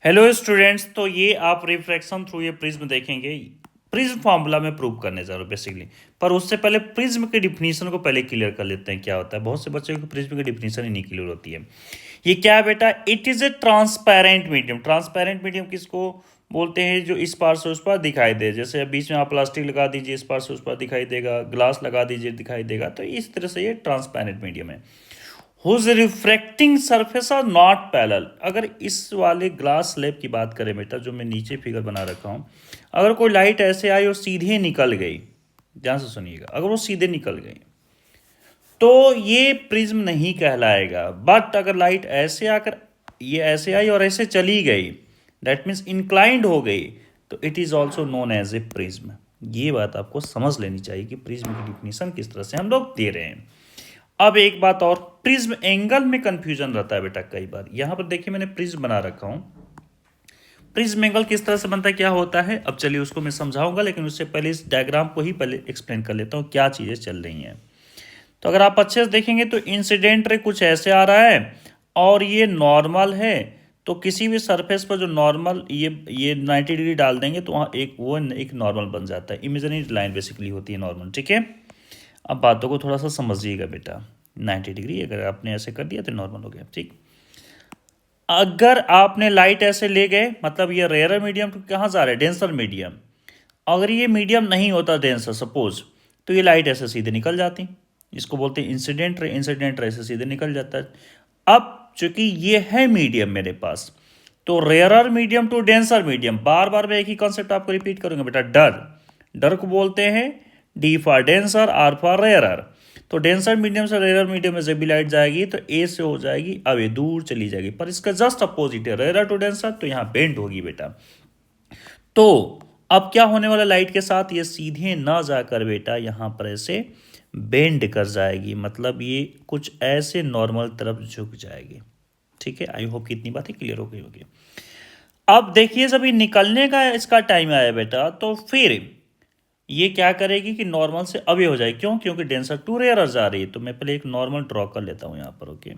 Hello students, तो ये आप रिफ्रैक्शन थ्रू ये प्रिज्म देखेंगे। प्रिज्म फार्मूला में प्रूव करने जा रहा हूँ बेसिकली। पर उससे पहले प्रिज्म के डिफिनीशन को पहले क्लियर कर लेते हैं क्या होता है। बहुत से बच्चों को प्रिज्म की डिफिनीशन ही नहीं क्लियर होती है। ये क्या है बेटा? It is a transparent medium. Transparent medium किसको बोलते हैं? जो इस पार से उस पार दिखाई दे। जैसे बीच में आप प्लास्टिक लगा दीजिए, इस पार से उस पार दिखाई देगा, ग्लास लगा दीजिए दिखाई देगा। तो इस तरह से ये ट्रांसपेरेंट मीडियम है। Whose refracting surface are not parallel. अगर इस वाले ग्लास स्लैब की बात करें बेटा, जो मैं नीचे फिगर बना रखा हूँ, अगर कोई लाइट ऐसे आई और सीधे निकल गई, ध्यान से सुनिएगा, अगर वो सीधे निकल गई तो ये प्रिज्म नहीं कहलाएगा। बट अगर लाइट ऐसे आकर ये ऐसे आई और ऐसे चली गई, दैट मीन्स इंक्लाइंड हो गई, तो it is also known as a prism. ये बात आपको समझ लेनी चाहिए कि प्रिज्म की डिफिनीशन किस तरह से हम लोग दे रहे हैं। अब एक बात और, प्रिज्म एंगल में कंफ्यूजन रहता है बेटा कई बार। यहां पर देखिए मैंने प्रिज्म बना रखा हूं। प्रिज्म एंगल किस तरह से बनता है, क्या होता है, अब चलिए उसको मैं समझाऊंगा। लेकिन उससे पहले इस डायग्राम को ही पहले एक्सप्लेन कर लेता हूं क्या चीज़ें चल रही हैं। तो अगर आप अच्छे से देखेंगे तो इंसिडेंट रे कुछ ऐसे आ रहा है और ये नॉर्मल है। तो किसी भी सरफेस पर जो नॉर्मल ये 90 डिग्री डाल देंगे तो वहाँ एक नॉर्मल बन जाता है। इमेजिनरी लाइन बेसिकली होती है नॉर्मल, ठीक है। अब बातों को थोड़ा सा समझिएगा बेटा। 90 डिग्री अगर आपने ऐसे कर दिया तो नॉर्मल हो गया, ठीक। अगर आपने लाइट ऐसे ले गए, मतलब ये रेयर मीडियम तो कहाँ जा रहा है, डेंसर मीडियम। अगर ये मीडियम नहीं होता डेंसर सपोज, तो ये लाइट ऐसे सीधे निकल जाती। इसको बोलते हैं इंसिडेंट रे। इंसिडेंट रे से सीधे निकल जाता है। अब चूंकि ये है मीडियम मेरे पास, तो rarer medium to denser medium, बार बार मैं एक ही कॉन्सेप्ट आपको रिपीट करूंगा बेटा। डर डर को बोलते हैं D for denser, R for rarer. तो डेंसर मीडियम से रेयर मीडियम में जब भी लाइट जाएगी तो ए से हो जाएगी अवे, दूर चली जाएगी। पर इसका जस्ट अपोजिट है, रेयर टू डेंसर, तो यहाँ बेंड होगी बेटा। तो अब क्या होने वाला लाइट के साथ, ये सीधे ना जाकर बेटा यहाँ पर ऐसे बेंड कर जाएगी, मतलब ये कुछ ऐसे नॉर्मल तरफ झुक जाएगी, ठीक है। आई होप कि इतनी बातें क्लियर हो गई होगी। अब देखिए जब ये निकलने का इसका टाइम आया बेटा, तो फिर ये क्या करेगी कि नॉर्मल से अवे हो जाएगी। क्यों? क्योंकि डेंसर टू रेयर जा रही है। तो मैं पहले एक नॉर्मल ड्रॉ कर लेता हूँ यहाँ पर, ओके।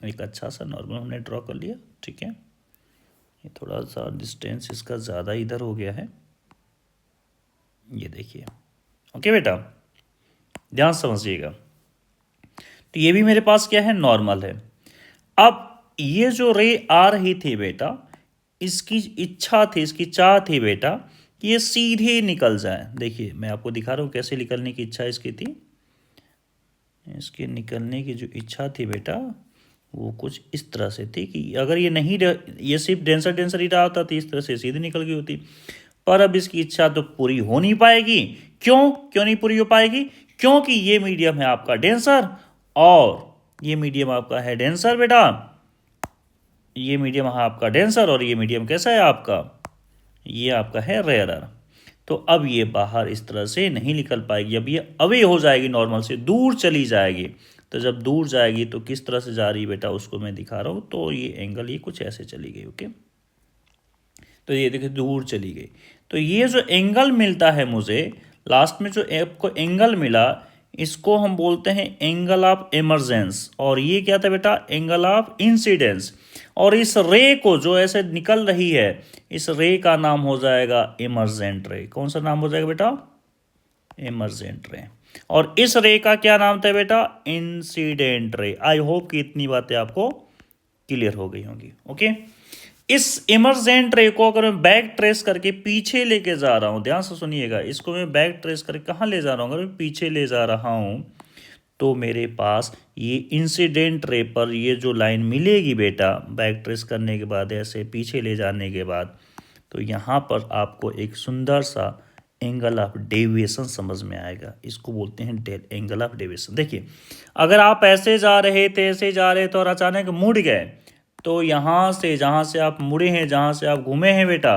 एक अच्छा सा नॉर्मल हमने ड्रॉ कर लिया, ठीक है। ये थोड़ा सा डिस्टेंस इसका ज़्यादा इधर हो गया है, ये देखिए, ओके बेटा, ध्यान समझिएगा। तो ये भी मेरे पास क्या है, नॉर्मल है। अब ये जो रे आ रही थी बेटा, इसकी इच्छा थी, इसकी चाह थी बेटा कि ये सीधे निकल जाए। देखिए मैं आपको दिखा रहा हूँ कैसे निकलने की इच्छा इसकी थी। इसके निकलने की जो इच्छा थी बेटा, वो कुछ इस तरह से थी कि अगर ये नहीं ये सिर्फ डेंसर डेंसर ही रहा होता तो इस तरह से सीधे निकल गई होती। पर अब इसकी इच्छा तो पूरी हो नहीं पाएगी। क्यों नहीं पूरी हो पाएगी? क्योंकि ये मीडियम है आपका डेंसर और ये मीडियम आपका है डेंसर बेटा। ये मीडियम है आपका डेंसर और ये मीडियम कैसा है आपका, ये आपका है रेयरर। तो अब ये बाहर इस तरह से नहीं निकल पाएगी। अब ये अवे हो जाएगी, नॉर्मल से दूर चली जाएगी। तो जब दूर जाएगी तो किस तरह से जा रही बेटा, उसको मैं दिखा रहा हूँ। तो ये एंगल ये कुछ ऐसे चली गई, ओके। तो ये देखिए दूर चली गई। तो ये जो एंगल मिलता है मुझे लास्ट में, जो आपको एंगल मिला, इसको हम बोलते हैं एंगल ऑफ इमर्जेंस। और ये क्या था बेटा, एंगल ऑफ इंसिडेंस। और इस रे को जो ऐसे निकल रही है, इस रे का नाम हो जाएगा इमर्जेंट रे। कौन सा नाम हो जाएगा बेटा, इमर्जेंट रे। और इस रे का क्या नाम था बेटा, इंसिडेंट रे। आई होप कि इतनी बातें आपको क्लियर हो गई होंगी, ओके। इस इमर्जेंट रे को अगर मैं बैक ट्रेस करके पीछे लेके जा रहा हूं, ध्यान से सुनिएगा, इसको मैं बैक ट्रेस करके कहाँ ले जा रहा हूँ, अगर मैं पीछे ले जा रहा हूं, तो मेरे पास ये इंसिडेंट रे पर ये जो लाइन मिलेगी बेटा, बैक ट्रेस करने के बाद ऐसे पीछे ले जाने के बाद, तो यहाँ पर आपको एक सुंदर सा एंगल ऑफ डेविएशन समझ में आएगा। इसको बोलते हैं एंगल ऑफ डेविएशन। देखिए अगर आप ऐसे जा रहे थे, ऐसे जा रहे थे और अचानक मुड़ गए, तो यहाँ से जहाँ से आप मुड़े हैं, जहाँ से आप घूमे हैं बेटा,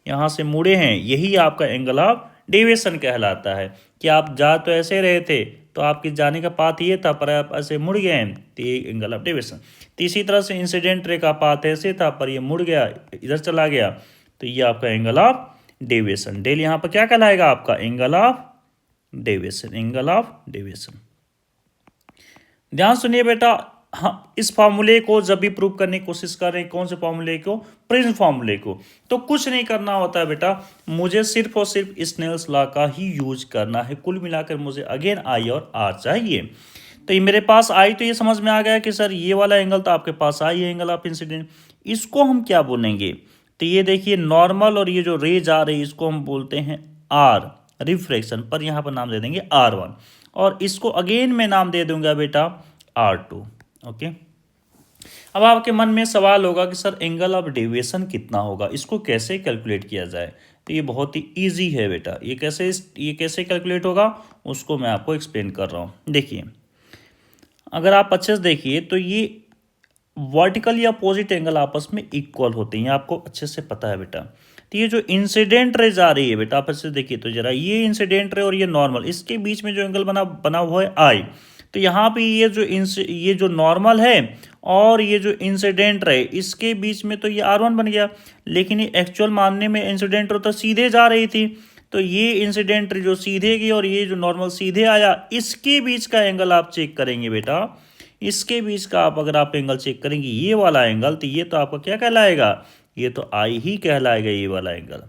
यहाँ से मुड़े हैं, यही आपका एंगल ऑफ डेविएशन कहलाता है। कि आप जा तो ऐसे रहे थे, तो आपके जाने का पाथ ये था, पर आप ऐसे मुड़ गए हैं, तो ये एंगल ऑफ डेविएशन। तो इसी तरह से इंसिडेंट रे का पाथ ऐसे था, पर ये मुड़ गया, इधर चला गया, तो ये आपका एंगल ऑफ डेविएशन। डेल यहाँ पर क्या कहलाएगा आपका, angle of deviation, angle of deviation. ध्यान सुनिए बेटा, हाँ, इस फार्मूले को जब भी प्रूव करने की कोशिश कर रहे हैं, कौन से फार्मूले को, प्रिज्म फार्मूले को, तो कुछ नहीं करना होता है बेटा, मुझे सिर्फ और सिर्फ स्नेल्स लॉ का ही यूज करना है। कुल मिलाकर मुझे अगेन आई और आर चाहिए। तो ये मेरे पास आई, तो ये समझ में आ गया कि सर ये वाला एंगल तो आपके पास आई है, एंगल ऑफ इंसिडेंट, इसको हम क्या बोलेंगे, तो ये देखिए नॉर्मल और ये जो रेज आ रही है इसको हम बोलते हैं आर रिफ्रैक्शन, पर यहाँ पर नाम दे देंगे R1, और इसको अगेन मैं नाम दे दूंगा बेटा R2। ओके, अब आपके मन में सवाल होगा कि सर एंगल ऑफ डेविएशन कितना होगा, इसको कैसे कैलकुलेट किया जाए। तो ये बहुत ही इजी है बेटा, ये कैसे कैलकुलेट होगा उसको मैं आपको एक्सप्लेन कर रहा हूँ। देखिए, अगर आप अच्छे से देखिए तो ये वर्टिकल या अपोजिट एंगल आपस में इक्वल होते हैं, आपको अच्छे से पता है बेटा। तो ये जो इंसिडेंट रेज आ रही है बेटा, आप अच्छे से देखिए तो जरा, ये इंसिडेंट रे और ये नॉर्मल, इसके बीच में जो एंगल बना हुआ है आई, तो यहाँ पे ये जो नॉर्मल है और ये जो इंसिडेंट रे, इसके बीच में तो ये R1 बन गया, लेकिन ये एक्चुअल मानने में इंसिडेंट रे तो सीधे जा रही थी, तो ये इंसिडेंट रे जो सीधे गई और ये जो नॉर्मल सीधे आया, इसके बीच का एंगल आप चेक करेंगे बेटा, इसके बीच का अगर आप एंगल चेक करेंगे, ये वाला एंगल, तो ये तो आपका क्या कहलाएगा, ये तो आई ही कहलाएगा, ये वाला एंगल।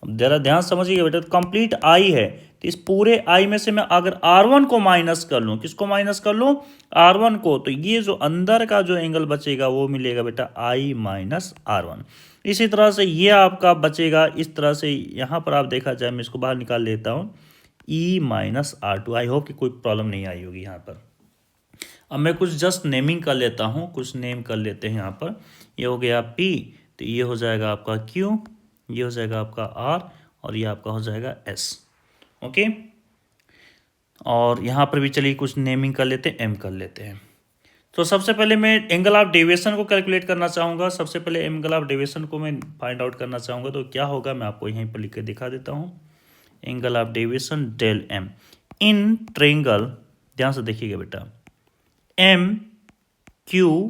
अब जरा ध्यान समझिएगा बेटा, तो कंप्लीट आई है, तो इस पूरे आई में से मैं अगर R1 को माइनस कर लूँ, किसको माइनस कर लूँ, R1 को, तो ये जो अंदर का जो एंगल बचेगा वो मिलेगा बेटा I माइनस R1। इसी तरह से ये आपका बचेगा, इस तरह से यहाँ पर आप देखा जाए, मैं इसको बाहर निकाल लेता हूँ, E माइनस R2। आई होप कि कोई प्रॉब्लम नहीं आई होगी यहाँ पर। अब मैं कुछ जस्ट नेमिंग कर लेता हूँ, कुछ नेम कर लेते हैं यहाँ पर। ये हो गया P, तो ये हो जाएगा आपका Q, ये हो जाएगा आपका R, और ये आपका हो जाएगा S। ओके, और यहाँ पर भी चलिए कुछ नेमिंग कर लेते हैं, M कर लेते हैं। तो सबसे पहले मैं एंगल ऑफ डेविएशन को कैलकुलेट करना चाहूँगा। सबसे पहले एंगल ऑफ डेविएशन को मैं फाइंड आउट करना चाहूँगा, तो क्या होगा मैं आपको यहीं पर लिख के दिखा देता हूँ। Angle of deviation del M in triangle, ध्यान से देखिएगा बेटा, MQS,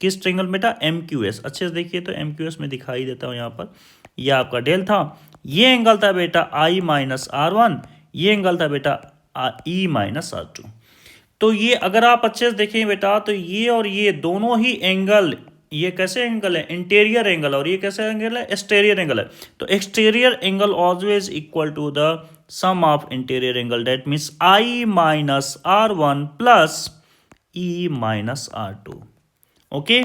किस ट्रायंगल बेटा, MQS। अच्छे से देखिए तो MQS में दिखाई देता हूँ यहाँ पर, यह आपका डेल था, ये एंगल था बेटा I माइनस R1, ये एंगल था बेटा E माइनस R2। तो ये अगर आप अच्छे से देखें बेटा, तो ये और ये दोनों ही एंगल, ये कैसे एंगल है, इंटीरियर एंगल, और ये कैसे एंगल है, एक्सटीरियर एंगल है। तो exterior angle always equal to the sum of interior angle, that means I minus R1 plus E minus R2। Okay,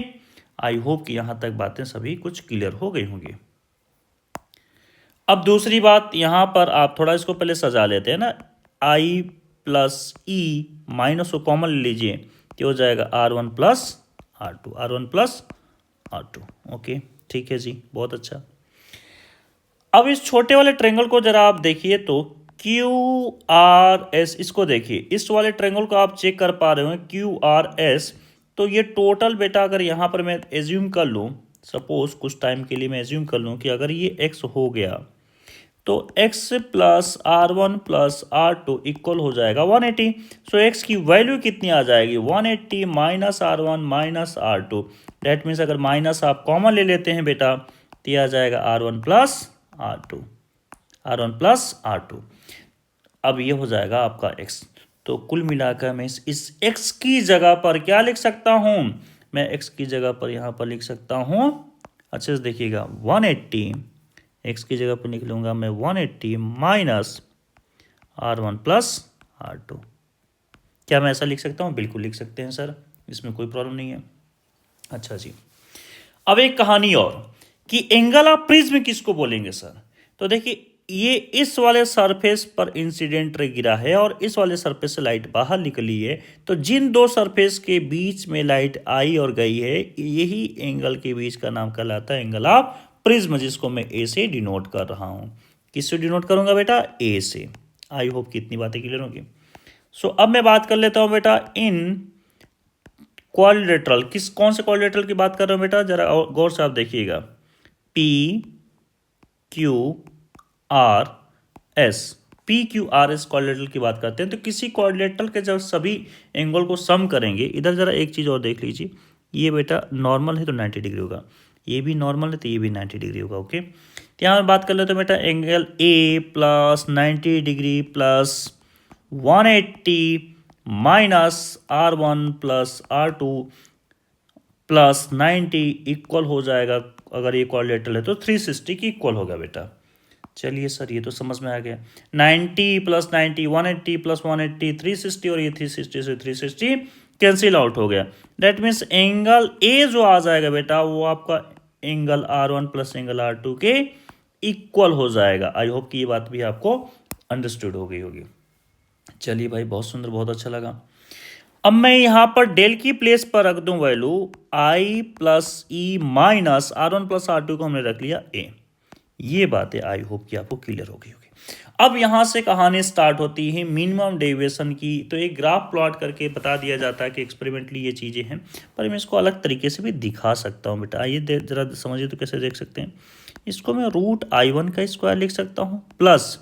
I hope कि यहां तक बातें सभी कुछ क्लियर हो गई होंगी। अब दूसरी बात, यहां पर आप थोड़ा इसको पहले सजा लेते हैं ना, I प्लस E माइनस को कॉमन ले लीजिए, तो हो जाएगा R1 plus R2, R1 plus R2। Okay, ठीक है जी, बहुत अच्छा। अब इस छोटे वाले ट्रायंगल को जरा आप देखिए तो QRS, इसको देखिए, इस वाले ट्रायंगल को आप चेक कर पा रहे हो QRS। तो ये टोटल बेटा, अगर यहाँ पर मैं एज्यूम कर लूँ, सपोज कुछ टाइम के लिए मैं एज्यूम कर लूँ कि अगर ये x हो गया, तो x plus R1 plus R2 equal हो जाएगा 180। सो x की वैल्यू कितनी आ जाएगी, 180 minus R1 minus R2, that means अगर माइनस आप कॉमन ले लेते हैं बेटा, तो यह आ जाएगा R1 plus R2, R1 plus R2। अब ये हो जाएगा आपका x। तो कुल मिलाकर मैं इस x की जगह पर क्या लिख सकता हूँ, मैं x की जगह पर यहाँ पर लिख सकता हूँ, अच्छे से देखिएगा, 180, x की जगह पर लिख लूँगा मैं 180 माइनस R1 प्लस R2। क्या मैं ऐसा लिख सकता हूँ, बिल्कुल लिख सकते हैं सर, इसमें कोई प्रॉब्लम नहीं है। अच्छा जी, अब एक कहानी और, कि एंगल ऑफ प्रिज्म किसको बोलेंगे सर। तो देखिए, ये इस वाले सरफेस पर इंसिडेंट रे गिरा है और इस वाले सरफेस से लाइट बाहर निकली है, तो जिन दो सरफेस के बीच में लाइट आई और गई है, यही एंगल के बीच का नाम कहलाता है एंगल ऑफ प्रिज्म, जिसको मैं ए से डिनोट कर रहा हूँ। किससे डिनोट करूंगा बेटा, ए से। आई होप कि इतनी बातें क्लियर होंगी। सो अब मैं बात कर लेता हूँ बेटा इन क्वाड्रिलेटरल, कौन से क्वाड्रिलेटरल की बात कर रहा हूँ बेटा, जरा गौर से आप देखिएगा, PQRS, PQRS क्वाड्रिलेटरल की बात करते हैं। तो किसी क्वाड्रिलेटरल के जब सभी एंगल को सम करेंगे, इधर जरा एक चीज़ और देख लीजिए, ये बेटा नॉर्मल है तो 90 डिग्री होगा, ये भी नॉर्मल है तो ये भी 90 डिग्री होगा। ओके, तो यहाँ बात कर लेते हैं बेटा angle A plus 90 degree plus 180 minus R1 plus R2 plus 90 equal हो जाएगा, अगर ये क्वाड्रेटरल है तो 360 की इक्वल होगा बेटा। चलिए सर ये तो समझ में आ गया। 90 प्लस 90 180 प्लस 180 360, और ये 360 से 360 कैंसिल आउट हो गया। दैट मीन्स एंगल ए जो आ जाएगा बेटा वो आपका angle R1 plus angle R2 के इक्वल हो जाएगा। आई होप कि ये बात भी आपको अंडरस्टूड हो गई होगी। चलिए भाई बहुत सुंदर, बहुत अच्छा लगा। अब मैं यहाँ पर डेल की प्लेस पर रख दूं वैल्यू आई plus E minus R1 plus R2 को हमने रख लिया ए। ये बातें आई होप कि आपको क्लियर हो गई होगी। अब यहाँ से कहानी स्टार्ट होती है मिनिमम डेविएशन की। तो एक ग्राफ प्लॉट करके बता दिया जाता है कि एक्सपेरिमेंटली ये चीज़ें हैं, पर मैं इसको अलग तरीके से भी दिखा सकता हूँ बेटा। आइए जरा समझिए तो कैसे देख सकते हैं। इसको मैं √I1 का स्क्वायर लिख सकता हूँ प्लस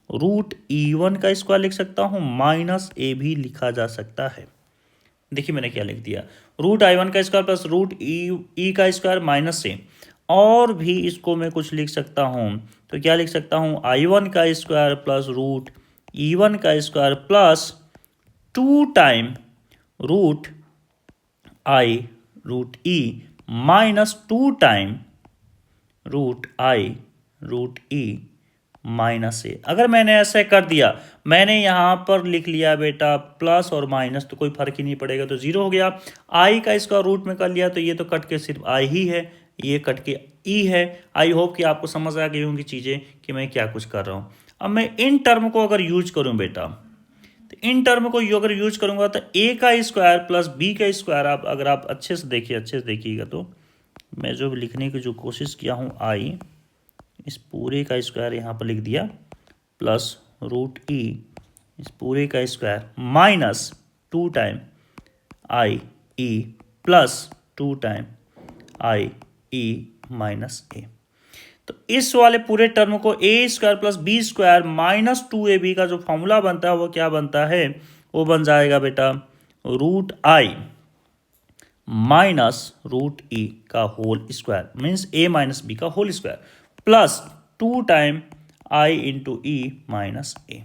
√E1 का स्क्वायर लिख सकता हूँ, माइनस ए भी लिखा जा सकता है। देखिए मैंने क्या लिख दिया, √I1 का स्क्वायर प्लस √E का स्क्वायर माइनस ए। और भी इसको मैं कुछ लिख सकता हूँ, तो क्या लिख सकता हूँ, I1 का स्क्वायर प्लस √E1 का square plus 2 time √I√E minus 2 time √I√E minus A. अगर मैंने ऐसे कर दिया, मैंने यहाँ पर लिख लिया बेटा प्लस और माइनस, तो कोई फर्क ही नहीं पड़ेगा, तो जीरो हो गया। आई का स्क्वायर रूट में कर लिया तो ये तो कट के सिर्फ आई ही है, ये कट के ई है। आई होप कि आपको समझ आ गई होंगी चीज़ें कि मैं क्या कुछ कर रहा हूँ। अब मैं इन टर्म को अगर यूज करूँ बेटा, तो इन टर्म को अगर यूज करूँगा तो ए का स्क्वायर प्लस बी का स्क्वायर, आप अगर आप अच्छे से देखिएगा तो मैं जो लिखने की जो कोशिश किया हूँ, आई इस पूरे का स्क्वायर यहाँ पर लिख दिया प्लस √E इस पूरे का square minus 2 time I/E plus 2 time I/E minus A. तो इस वाले पूरे टर्म को A square plus B square minus 2ab का जो फॉर्मूला बनता है वो क्या बनता है, वो बन जाएगा बेटा √I माइनस √E का whole square, means a minus B का whole square plus 2 time I/E minus A.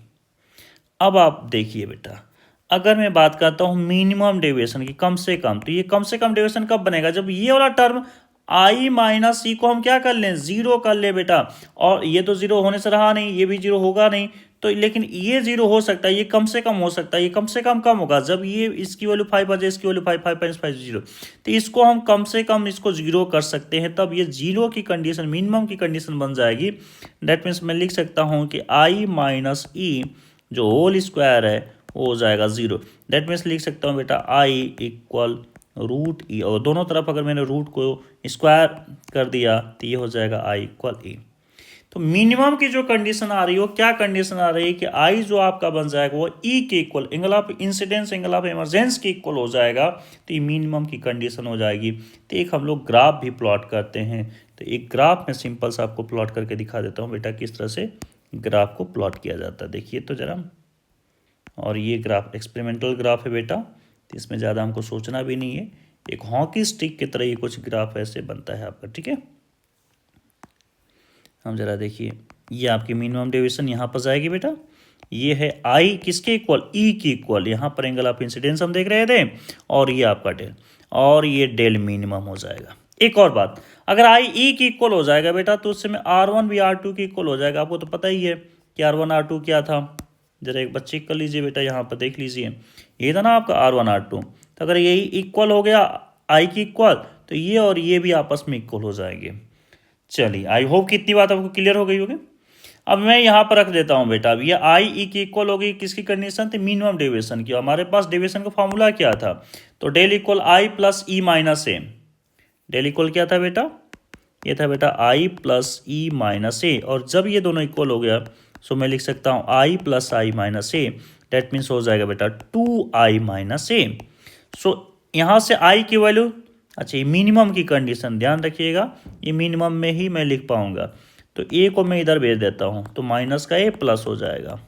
अब आप देखिए बेटा, अगर मैं बात करता हूँ मिनिमम डेविएशन की, कम से कम, तो ये कम से कम डेविएशन कब बनेगा, जब ये वाला टर्म I माइनस सी को हम क्या कर लें, जीरो कर ले बेटा। और ये तो जीरो होने से रहा नहीं, ये भी जीरो होगा नहीं, तो लेकिन ये जीरो हो सकता है, ये कम से कम हो सकता है। ये कम से कम कम होगा जब ये इसकी वैल्यू 5 आ जाए, इसकी वैल्यू 5 5 0, तो इसको हम कम से कम इसको जीरो कर सकते हैं, तब ये जीरो की कंडीशन, मिनिमम की कंडीशन बन जाएगी। दैट मीन्स मैं लिख सकता हूँ कि I माइनस ई जो होल स्क्वायर है वो हो जाएगा जीरो। दैट मीन्स लिख सकता हूँ बेटा I इक्वल √E, और दोनों तरफ अगर मैंने रूट को स्क्वायर कर दिया तो ये हो जाएगा I इक्वल E। तो मिनिमम की जो कंडीशन आ रही है वो क्या कंडीशन आ रही है कि I जो आपका बन जाएगा वो E के equal, angle of incidence angle of emergence के इक्वल हो जाएगा, तो ये मिनिमम की कंडीशन हो जाएगी। तो एक हम लोग ग्राफ भी प्लॉट करते हैं, तो एक ग्राफ में सिंपल सा आपको प्लॉट करके दिखा देता हूँ बेटा किस तरह से ग्राफ को प्लॉट किया जाता है। देखिए तो जरा, और ये ग्राफ एक्सपेरिमेंटल ग्राफ है बेटा, तो इसमें ज़्यादा हमको सोचना भी नहीं है, एक हॉकी स्टिक की तरह ये कुछ ग्राफ ऐसे बनता है आपका, ठीक है। हम जरा देखिए, ये आपकी मिनिमम डेविएशन यहाँ पर जाएगी बेटा, ये है I किसके इक्वल, E की इक्वल, यहाँ पर एंगल ऑफ इंसिडेंस हम देख रहे थे, और ये आपका डेल, और ये डेल मिनिमम हो जाएगा। एक और बात, अगर I E की इक्वल हो जाएगा बेटा तो उससे में R1 भी R2 की इक्वल हो जाएगा। आपको तो पता ही है कि R1 R2 क्या था, जरा एक बच्चे कर लीजिए बेटा, यहाँ पर देख लीजिए, ये था ना आपका R1 R2। तो अगर यही इक्वल हो गया I की इक्वल, तो ये और ये भी आपस में इक्वल हो जाएंगे। चलिए आई होप कि इतनी बात आपको क्लियर हो गई होगी। अब मैं यहाँ पर रख देता हूँ बेटा, अब ये I/E की इक्वल होगी किसकी कंडीशन थी, मिनिमम डेविएशन की। हमारे पास डेविएशन का फॉर्मूला क्या था, तो del equal I plus E minus A. Del equal क्या था बेटा, ये था बेटा I plus E minus A, और जब ये दोनों इक्वल हो गया सो मैं लिख सकता हूँ I plus I minus A. That means हो जाएगा बेटा 2I माइनस ए। सो यहाँ से I की वैल्यू, अच्छा ये मिनिमम की कंडीशन ध्यान रखिएगा, ये मिनिमम में ही मैं लिख पाऊंगा, तो ए को मैं इधर भेज देता हूँ, तो माइनस का ए प्लस हो जाएगा।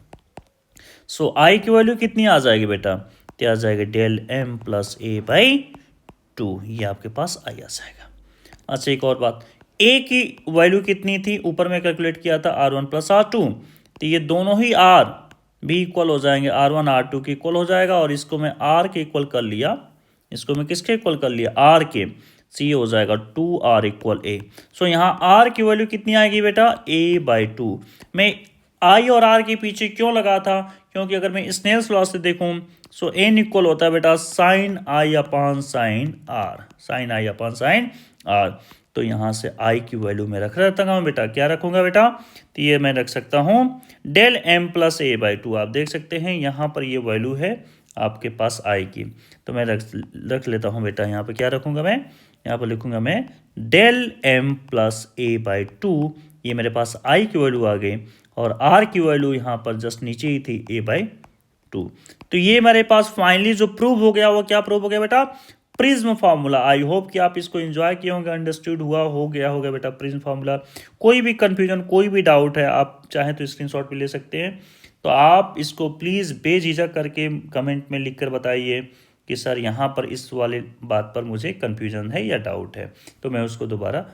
सो I की वैल्यू कितनी आ जाएगी बेटा, तो आ जाएगी del m plus A by 2, ये आपके पास I आ जाएगा। अच्छा एक और बात, ए की वैल्यू कितनी थी, ऊपर में कैलकुलेट किया था R1 प्लस R2, तो ये दोनों ही R बी इक्वल हो जाएंगे R1 R2 के इक्वल हो जाएगा, और इसको मैं R के इक्वल कर लिया, इसको मैं किसके इक्वल कर लिया, R के, सी हो जाएगा 2R इक्वल ए। सो यहाँ R की वैल्यू कितनी आएगी बेटा, A/2। मैं I और R के पीछे क्यों लगा था, क्योंकि अगर मैं स्नेल्स लॉ से देखूं सो n इक्वल होता है बेटा sine I upon sine R, sine I upon sine R। तो यहाँ से I की वैल्यू मैं रख रहता हूँ बेटा, क्या रखूंगा बेटा, तो ये मैं रख सकता हूँ डेल m प्लस A/2। आप देख सकते हैं यहाँ पर ये वैल्यू है आपके पास I की, तो मैं रख लेता हूँ बेटा, यहाँ पर क्या रखूँगा मैं, यहाँ पर लिखूँगा मैं डेल m प्लस A/2। ये मेरे पास I की वैल्यू आ गई, और R की वैल्यू यहाँ पर जस्ट नीचे ही थी A/2। तो ये मेरे पास फाइनली जो प्रूव हो गया वो क्या प्रूव हो गया बेटा, प्रिज्म फार्मूला। आई होप कि आप इसको एंजॉय किए होंगे, अंडरस्टूड हुआ हो गया होगा बेटा प्रिज्म फार्मूला। कोई भी कंफ्यूजन, कोई भी डाउट है, आप चाहें तो स्क्रीनशॉट भी ले सकते हैं। तो आप इसको प्लीज़ बेझिझक करके कमेंट में लिख कर बताइए कि सर यहाँ पर इस वाले बात पर मुझे कंफ्यूजन है या डाउट है, तो मैं उसको दोबारा